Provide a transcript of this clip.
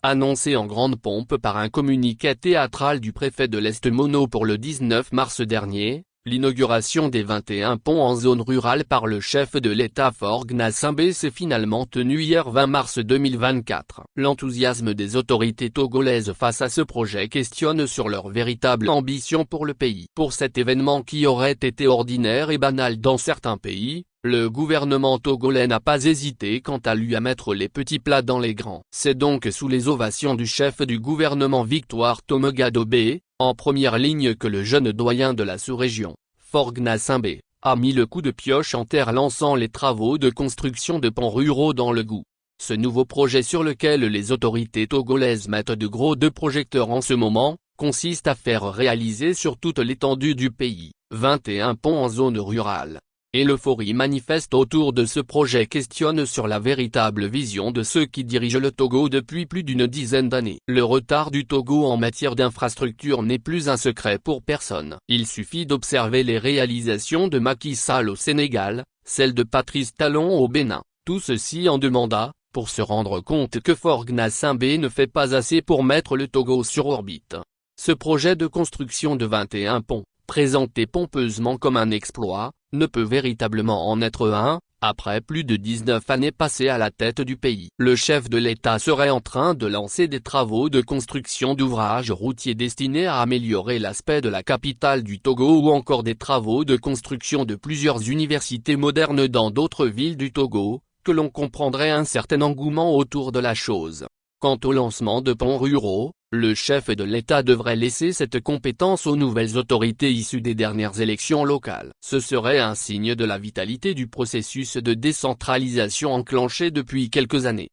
annoncé en grande pompe par un communiqué théâtral du préfet de l'Est Mono pour le 19 mars dernier. L'inauguration des 21 ponts en zone rurale par le chef de l'État Faure Gnassingbé s'est finalement tenue hier 20 mars 2024. L'enthousiasme des autorités togolaises face à ce projet questionne sur leur véritable ambition pour le pays. Pour cet événement qui aurait été ordinaire et banal dans certains pays, le gouvernement togolais n'a pas hésité quant à lui à mettre les petits plats dans les grands. C'est donc sous les ovations du chef du gouvernement Victoire Tomogadobé, en première ligne que le jeune doyen de la sous-région, Faure Gnassingbé, a mis le coup de pioche en terre lançant les travaux de construction de ponts ruraux dans le Gou. Ce nouveau projet sur lequel les autorités togolaises mettent de gros projecteurs en ce moment, consiste à faire réaliser sur toute l'étendue du pays, 21 ponts en zone rurale. Et l'euphorie manifeste autour de ce projet questionne sur la véritable vision de ceux qui dirigent le Togo depuis plus d'une dizaine d'années. Le retard du Togo en matière d'infrastructure n'est plus un secret pour personne. Il suffit d'observer les réalisations de Macky Sall au Sénégal, celles de Patrice Talon au Bénin, tout ceci en demanda, pour se rendre compte que Faure Gnassingbé ne fait pas assez pour mettre le Togo sur orbite. Ce projet de construction de 21 ponts, présenté pompeusement comme un exploit, ne peut véritablement en être un, après plus de 19 années passées à la tête du pays. Le chef de l'État serait en train de lancer des travaux de construction d'ouvrages routiers destinés à améliorer l'aspect de la capitale du Togo ou encore des travaux de construction de plusieurs universités modernes dans d'autres villes du Togo, que l'on comprendrait un certain engouement autour de la chose. Quant au lancement de ponts ruraux, le chef de l'État devrait laisser cette compétence aux nouvelles autorités issues des dernières élections locales. Ce serait un signe de la vitalité du processus de décentralisation enclenché depuis quelques années.